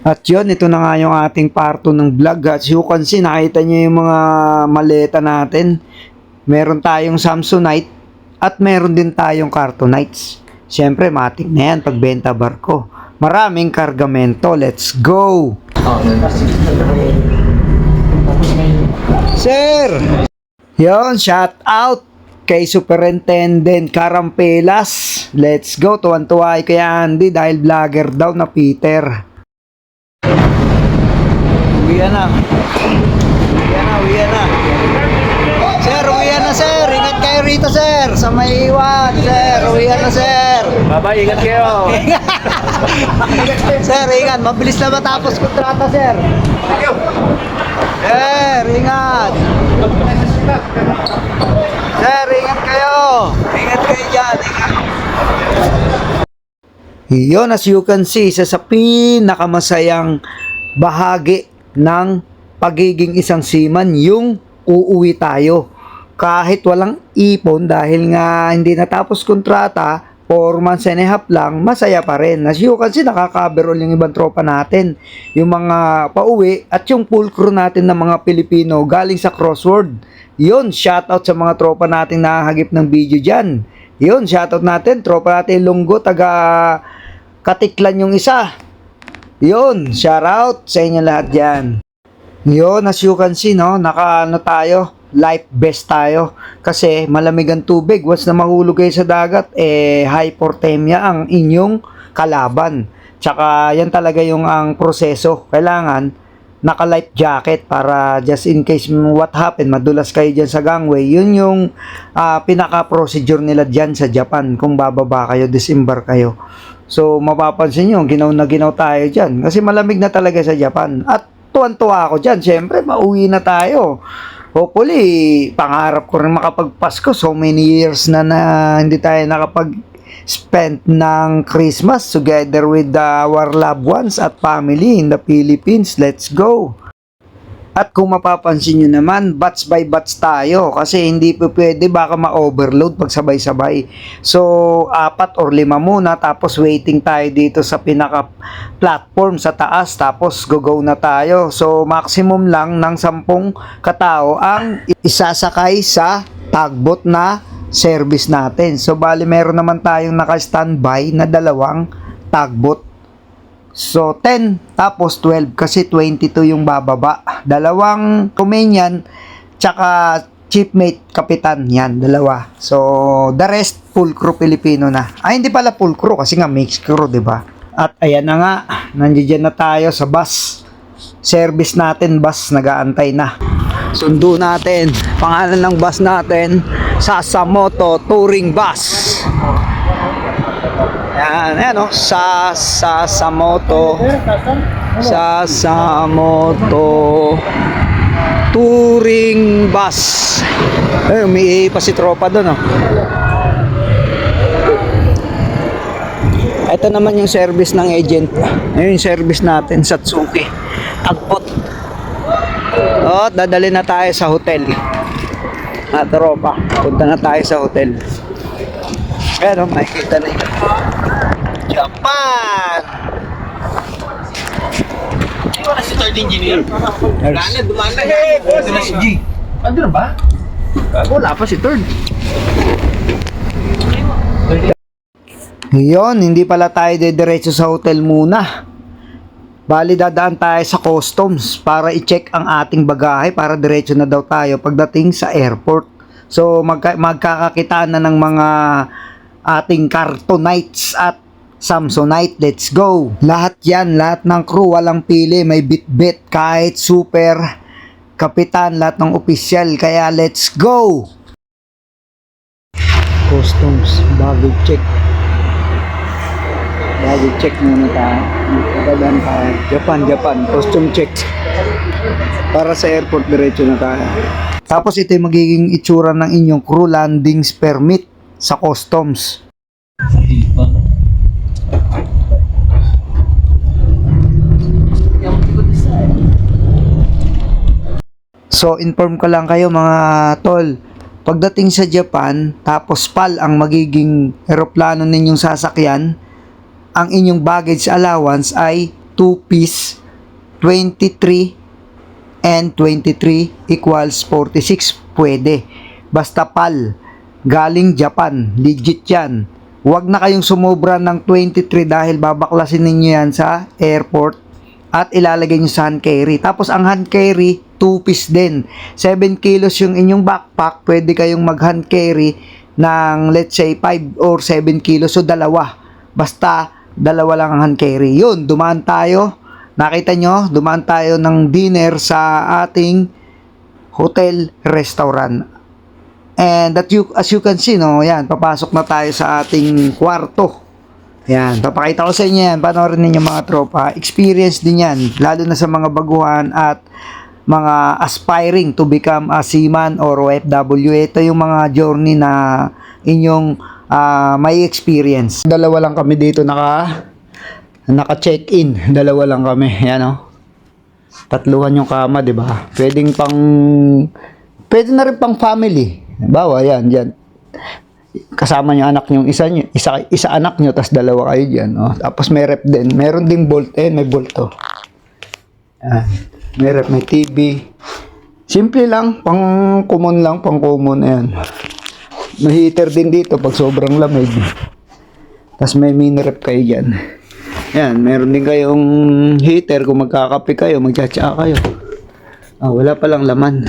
At yun, ito na nga yung ating parto ng vlog. As you can see, nakita nyo yung mga maleta natin. Meron tayong Samsonite at meron din tayong Cartonites. Siyempre, matik na yan pagbenta barko. Maraming kargamento. Let's go! Sir! Yun, shout out kay Superintendent Carampelas. Let's go! Tuwan-tuwa kay Andy dahil vlogger daw na Peter. Uwian na. Sir, uwian na sir. Ingat kayo rito sir. Sa may iwan. Sir, uwian na sir. Bye-bye, ingat kayo. Sir, ingat. Mabilis na matapos kontrata sir. Sir, ingat. Sir, ingat kayo. Ingat kayo dyan. Ingat. Yun, as you can see, isa sa pinakamasayang bahagi ng pagiging isang seaman, yung uuwi tayo. Kahit walang ipon dahil nga hindi natapos kontrata, 4 months and a half lang, masaya pa rin. As you can see, nakaka-cover all yung ibang tropa natin. Yung mga pauwi at yung full crew natin ng mga Pilipino galing sa crossword. Yun, shoutout sa mga tropa natin na hagip ng video dyan. Yun, shoutout natin, tropa natin Lunggo, taga Katiklan yung isa. Yun, shoutout sa inyo lahat dyan. Yun, as you can see, no, tayo, life vest tayo. Kasi malamig ang tubig. Once na mahulog kayo sa dagat, hypothermia ang inyong kalaban. Tsaka yan talaga yung ang proseso. Kailangan naka-life jacket para just in case what happened, madulas kayo dyan sa gangway. Yun yung pinaka-procedure nila dyan sa Japan. Kung bababa kayo, disembark kayo. So, mapapansin nyo, ginaw na ginaw tayo dyan. Kasi malamig na talaga sa Japan. At tuwan-tuwa ako dyan. Siyempre, mauwi na tayo. Hopefully, pangarap ko rin makapagpasko. So many years na hindi tayo nakapag-spend ng Christmas together with our loved ones at family in the Philippines. Let's go! At kung mapapansin nyo naman, batch by batch tayo kasi hindi po pwede baka ma-overload pag sabay-sabay. So, 4 or 5 muna tapos waiting tayo dito sa pinaka-platform sa taas tapos go na tayo. So, maximum lang ng 10 katao ang isasakay sa tugboat na service natin. So, bali meron naman tayong naka-standby na 2 tugboat. So, 10 tapos 12 kasi 22 yung bababa. 2 Romanian tsaka chiefmate kapitan yan, 2. So, the rest full crew Pilipino na. Ay, hindi pala full crew kasi nga mixed crew, 'di ba? At ayan na nga, nandiyan na tayo sa bus. Service natin, bus nag-aantay na. Sundo natin. Pangalan ng bus natin, Sasamoto Touring Bus. Ayan o, Sasamoto Touring Bus. Umiihi pa si tropa doon o. Ito naman yung service ng agent. Ayun yung service natin, Satsuki Tagpot. O, dadali na tayo sa hotel. Tropa, punta na tayo sa hotel. Pero makikita na yun. Japan! Hindi ko na si third engineer. Dumana. Ito na si G. Ando na ba? Wala pa si third. Ngayon, hindi pala tayo diretso sa hotel muna. Bali, dadaan tayo sa customs para i-check ang ating bagahe para diretso na daw tayo pagdating sa airport. So, magkakakitaan na ng mga ating Cartonites at Samsonite. Let's go! Lahat yan, lahat ng crew, walang pili, may bit-bit, kahit super, kapitan, lahat ng opisyal. Kaya let's go! Customs, baggage check. Baggage check muna tayo. Dadaan tayo. Japan, costume check. Para sa airport, diretso na tayo. Tapos ito yung magiging itsura ng inyong crew landings permit sa customs. So, inform ko lang kayo mga tol. Pagdating sa Japan, tapos PAL ang magiging eroplano ninyong sasakyan, ang inyong baggage allowance ay 2-piece, 23 and 23 equals 46, pwede. Basta PAL, galing Japan, legit yan. Huwag na kayong sumobra ng 23 dahil babaklasin ninyo yan sa airport at ilalagay nyo sa hand carry. Tapos ang hand carry, 2-piece din. 7 kilos yung inyong backpack, pwede kayong mag hand carry ng let's say 5 or 7 kilos, so dalawa. Basta dalawa lang ang hand carry. Yun, dumaan tayo. Nakita nyo, dumaan tayo ng dinner sa ating hotel restaurant. And that as you can see, no, yan, papasok na tayo sa ating kwarto. Yan, papakita ko sa inyo yan, panoorin ninyo mga tropa. Experience din yan, lalo na sa mga baguhan at mga aspiring to become a seaman or OFW. Ito yung mga journey na inyong may experience. Dalawa lang kami dito naka-check-in. Dalawa lang kami. Yan, oh. Tatluhan yung kama, di ba? Pwede na rin pang family. Bawa, yan, dyan. Kasama nyo anak nyo, isa anak nyo, tas dalawa kayo dyan. Oh. Tapos may rep din. Meron ding bolt. May bolt, oh. Yan. May rep, may TV. Simple lang. Pang common lang. Pang common. Ayan. May heater din dito pag sobrang lamig. Tas may mini rep kayo dyan. Yan. Meron din kayong heater kung magkakape kayo, magtsatsa kayo. Wala palang laman.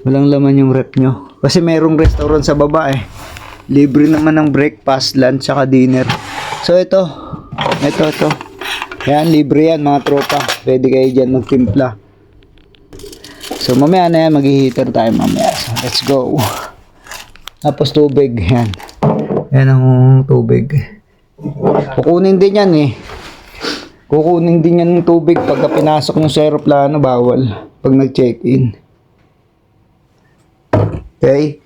Walang laman yung rep nyo. Kasi mayroong restaurant sa baba eh. Libre naman ng breakfast, lunch, saka dinner. So ito. Yan, libre yan mga tropa. Pwede kayo dyan magtimpla. So mamaya na yan, mag-heater tayo mamaya. So let's go. Tapos tubig. Yan. Yan ang tubig. Kukunin din yan eh. Kukunin din yan ng tubig pagka pinasok nyo sa aeroplano, bawal. Pag nag-check-in. Okay,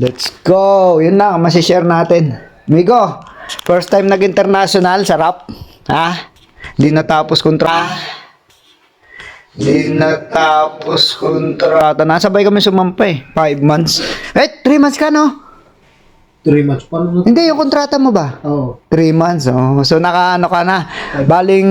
let's go. Yun lang, masishare natin. Migo, first time nag-international, sarap. Ha? Di natapos kontrata. Nasabay kami sumampa eh. 5 months. 3 months ka, no? 3 months pa lang. Hindi, yung kontrata mo ba? Oo. 3 months, oh. So, nakaano ka na. Baling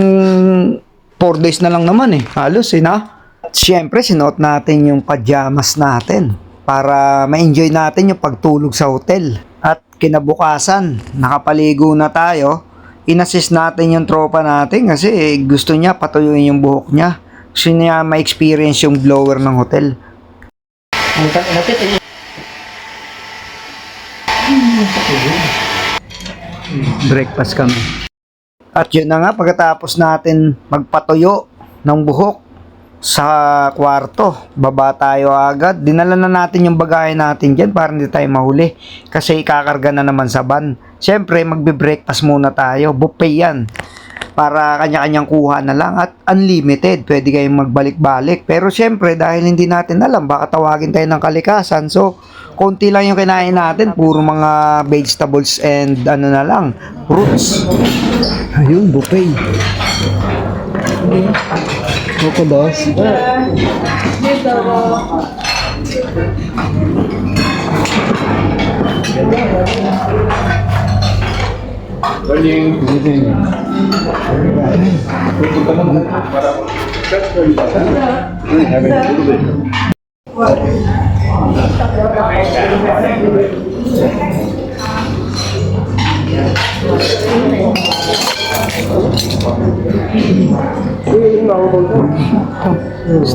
4 days na lang naman eh. Halos eh, no? Siyempre, sinuot natin yung pajamas natin para ma-enjoy natin yung pagtulog sa hotel. At kinabukasan, nakapaligo na tayo. In-assist natin yung tropa natin kasi gusto niya patuyuin yung buhok niya. Gusto niya ma-experience yung blower ng hotel. Breakfast kami. At yun na nga, pagkatapos natin magpatuyo ng buhok sa kwarto, baba tayo agad. Dinala na natin yung bagahe natin dyan para hindi tayo mahuli kasi ikakarga na naman sa van. Siyempre magbe-breakfast muna tayo, buffet yan, para kanya-kanyang kuha na lang at unlimited, pwede kayong magbalik-balik. Pero siyempre dahil hindi natin alam, baka tawagin tayo ng kalikasan, so konti lang yung kinain natin, puro mga vegetables and ano na lang, fruits. Ayun, buffet. Coco dos.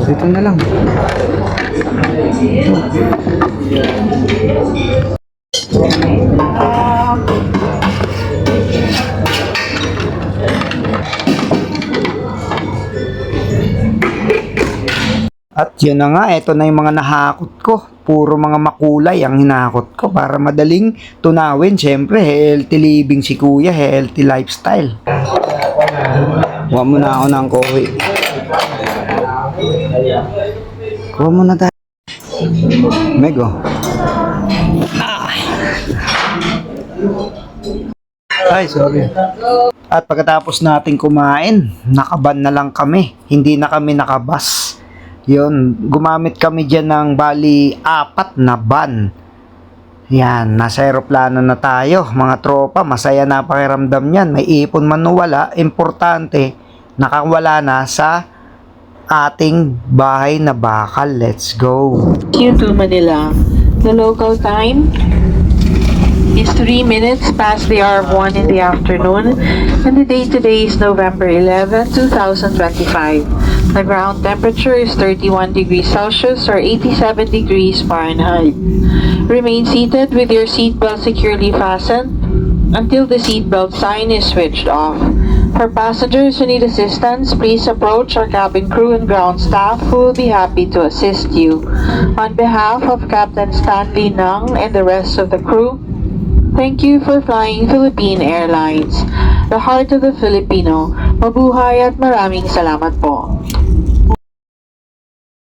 Dito na lang. At yun na nga, ito na yung mga nahakot ko. Puro mga makulay ang hinakot ko para madaling tunawin. Siyempre, healthy living si kuya, healthy lifestyle. Kuha muna ako ng kohi. Kuha muna tayo. Mego. Ay, sorry. At pagkatapos natin kumain, nakaban na lang kami. Hindi na kami nakabas. Yun, gumamit kami dyan ng bali 4 na van. Yan, nasa aeroplano na tayo. Mga tropa, masaya na pakiramdam yan. May ipon man o wala, importante, nakawala na sa ating bahay na bakal. Let's go. Q2 Manila. The local time is 3 minutes past the hour of 1 in the afternoon, and the date today is November 11, 2025. The ground temperature is 31 degrees Celsius or 87 degrees Fahrenheit. Remain seated with your seatbelt securely fastened until the seatbelt sign is switched off. For passengers who need assistance, please approach our cabin crew and ground staff who will be happy to assist you. On behalf of Captain Stanley Nang and the rest of the crew, thank you for flying Philippine Airlines. The heart of the Filipino. Mabuhay at maraming salamat po.